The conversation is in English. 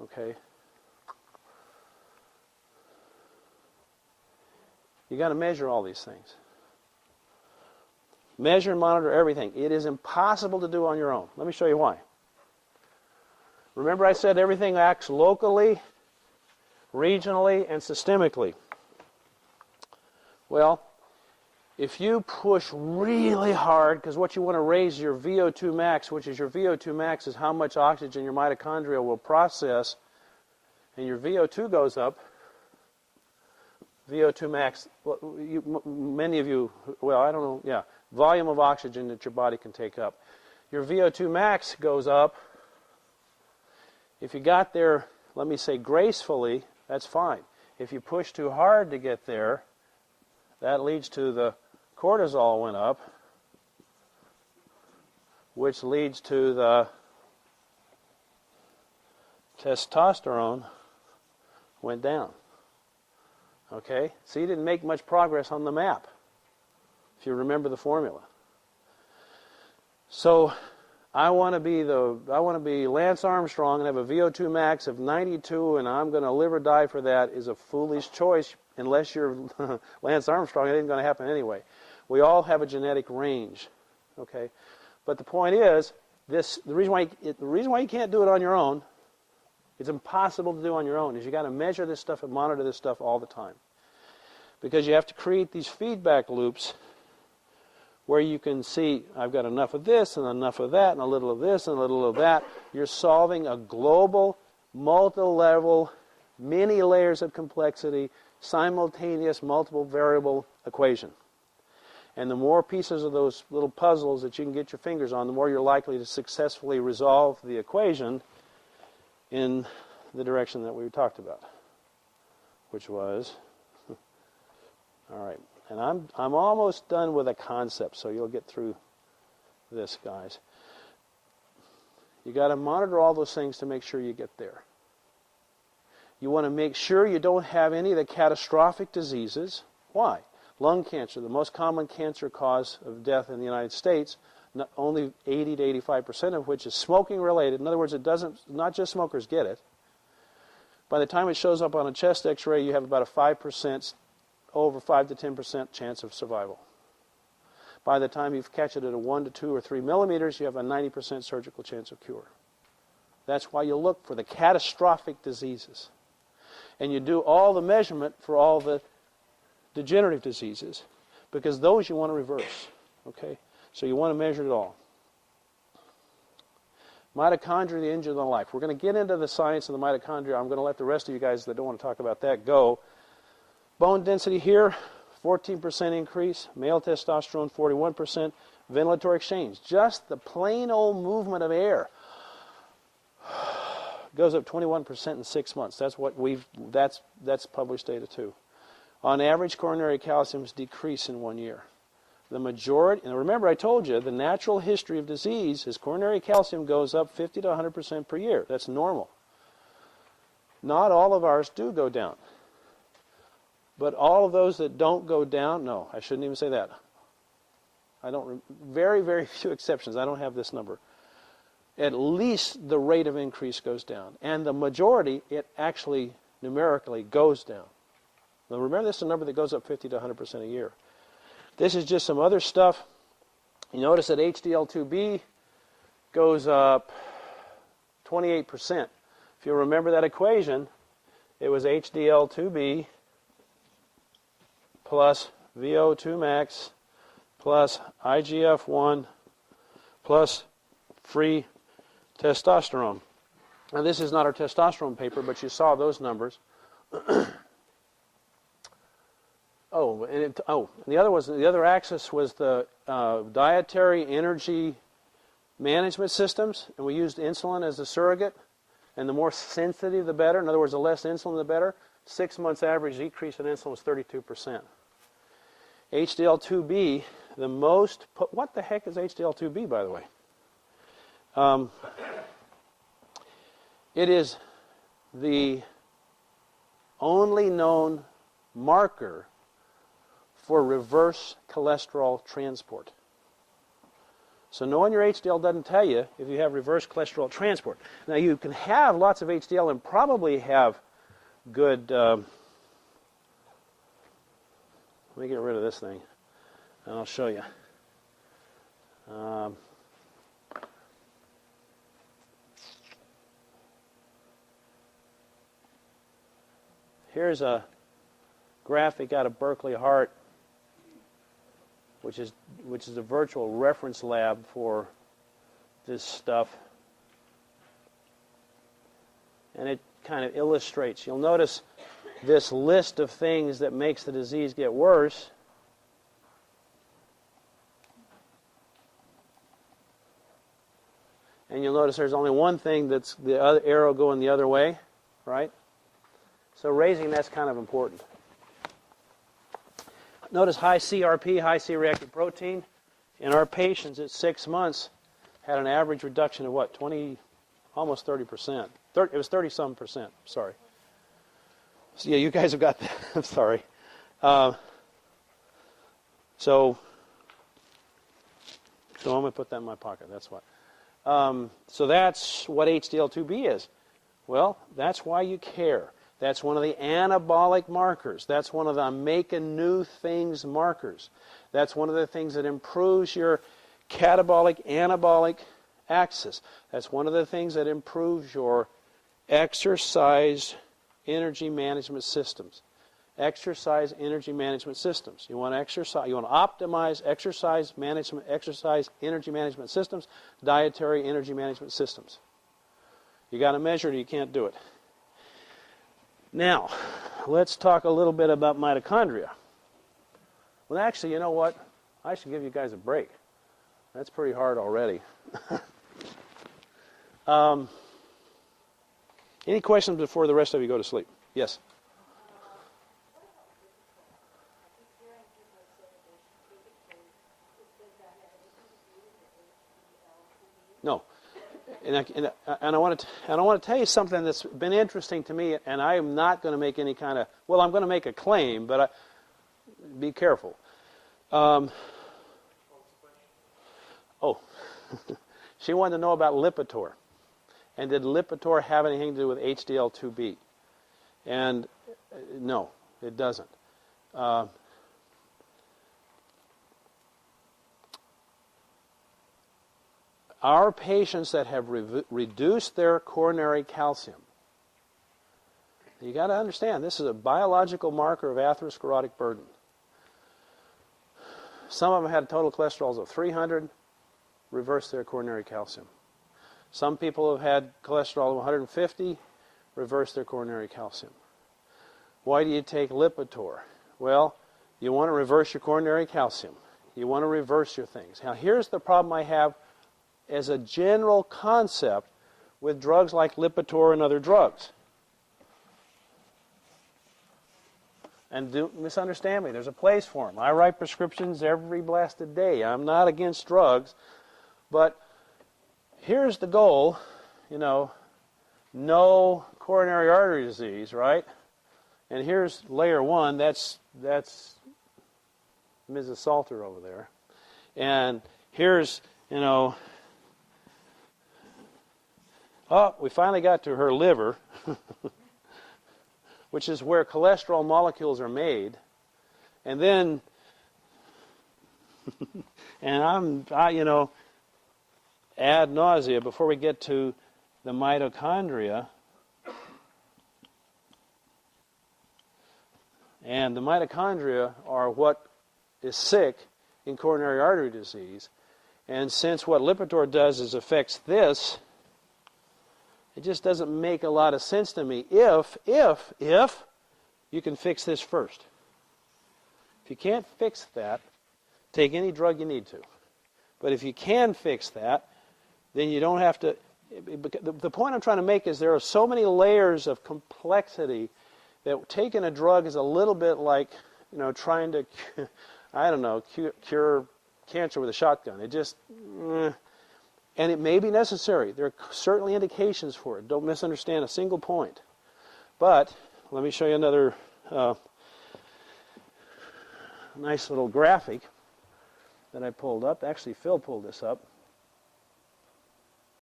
Okay? You got to measure all these things. Measure and monitor everything. It is impossible to do on your own. Let me show you why. Remember I said everything acts locally, regionally, and systemically. Well, if you push really hard, because what you want to raise is your VO2 max, which is your VO2 max is how much oxygen your mitochondria will process, and your VO2 goes up, VO2 max, well, many of you, well, I don't know, yeah, volume of oxygen that your body can take up. Your VO2 max goes up. If you got there, let me say gracefully, that's fine. If you push too hard to get there, that leads to the cortisol went up, which leads to the testosterone went down. Okay? So you didn't make much progress on the map, if you remember the formula. So I want to be Lance Armstrong and have a VO2 max of 92, and I'm going to live or die for that is a foolish choice unless you're Lance Armstrong. It isn't going to happen anyway. We all have a genetic range. Okay? But the point is, the reason why you can't do it on your own, it's impossible to do on your own, is you got to measure this stuff and monitor this stuff all the time. Because you have to create these feedback loops where you can see, I've got enough of this and enough of that and a little of this and a little of that. You're solving a global, multi-level, many layers of complexity, simultaneous, multiple variable equation. And the more pieces of those little puzzles that you can get your fingers on, the more you're likely to successfully resolve the equation in the direction that we talked about, which was, all right, and I'm almost done with a concept, so you'll get through this, guys. You got to monitor all those things to make sure you get there. You want to make sure you don't have any of the catastrophic diseases. Why? Lung cancer, the most common cancer cause of death in the United States, only 80 to 85% of which is smoking related. In other words, not just smokers get it. By the time it shows up on a chest x-ray, you have about a 5%, over 5 to 10% chance of survival. By the time you catch it at a 1 to 2 or 3 millimeters, you have a 90% surgical chance of cure. That's why you look for the catastrophic diseases. And you do all the measurement for all the degenerative diseases, because those you want to reverse. Okay? So you want to measure it all. Mitochondria, the engine of life. We're going to get into the science of the mitochondria. I'm going to let the rest of you guys that don't want to talk about that go. Bone density here, 14% increase. Male testosterone, 41%. Ventilatory exchange. Just the plain old movement of air goes up 21% in 6 months. That's published data too. On average, coronary calciums decrease in 1 year. The majority, and remember I told you, the natural history of disease is coronary calcium goes up 50 to 100% per year. That's normal. Not all of ours do go down. But all of those that don't go down, no, I shouldn't even say that. Very, very few exceptions. I don't have this number. At least the rate of increase goes down. And the majority, it actually numerically goes down. Now remember, this is a number that goes up 50 to 100% a year. This is just some other stuff. You notice that HDL2B goes up 28%. If you remember that equation, it was HDL2B plus VO2 max plus IGF-1 plus free testosterone. Now this is not our testosterone paper, but you saw those numbers. The other axis was the dietary energy management systems, and we used insulin as a surrogate. And the more sensitive, the better. In other words, the less insulin, the better. 6 months average decrease in insulin was 32%. HDL2B, the most. What the heck is HDL2B, by the way? It is the only known marker for reverse cholesterol transport. So knowing your HDL doesn't tell you if you have reverse cholesterol transport. Now you can have lots of HDL and probably have good, let me get rid of this thing and I'll show you. Here's a graphic out of Berkeley Heart, which is a virtual reference lab for this stuff. And it kind of illustrates. You'll notice this list of things that makes the disease get worse. And you'll notice there's only one thing that's the other arrow going the other way, right? So raising that's kind of important. Notice high CRP, high C-reactive protein. In our patients at 6 months had an average reduction of what, 20, almost 30%. It was 30-some percent, sorry. So yeah, you guys have got that. I'm sorry. So I'm going to put that in my pocket, that's what. So that's what HDL2B is. Well, that's why you care. That's one of the anabolic markers. That's one of the making new things markers. That's one of the things that improves your catabolic-anabolic axis. That's one of the things that improves your exercise energy management systems. Exercise energy management systems. You want to exercise. You want to optimize exercise management, exercise energy management systems, dietary energy management systems. You got to measure it or you can't do it. Now, let's talk a little bit about mitochondria. Well, actually, you know what? I should give you guys a break. That's pretty hard already. Any questions before the rest of you go to sleep? Yes? No. And I want to tell you something that's been interesting to me, and I am not going to make any kind of, well, I'm going to make a claim, but be careful. She wanted to know about Lipitor. And did Lipitor have anything to do with HDL2B? And no, it doesn't. Our patients that have reduced their coronary calcium, you got to understand, this is a biological marker of atherosclerotic burden. Some of them had total cholesterols of 300, reversed their coronary calcium. Some people have had cholesterol of 150, reversed their coronary calcium. Why do you take Lipitor? Well, you want to reverse your coronary calcium. You want to reverse your things. Now, here's the problem I have as a general concept with drugs like Lipitor and other drugs. And don't misunderstand me, there's a place for them. I write prescriptions every blasted day. I'm not against drugs, but here's the goal, no coronary artery disease, right? And here's layer one, that's Mrs. Salter over there. And here's, we finally got to her liver, which is where cholesterol molecules are made. And then, and ad nausea, before we get to the mitochondria, and the mitochondria are what is sick in coronary artery disease. And since what Lipitor does is affects this, it just doesn't make a lot of sense to me if you can fix this first. If you can't fix that, take any drug you need to. But if you can fix that, then you don't have to. The point I'm trying to make is there are so many layers of complexity that taking a drug is a little bit like, trying to, cure cancer with a shotgun. It just, and it may be necessary. There are certainly indications for it. Don't misunderstand a single point. But let me show you another nice little graphic that I pulled up. Actually, Phil pulled this up.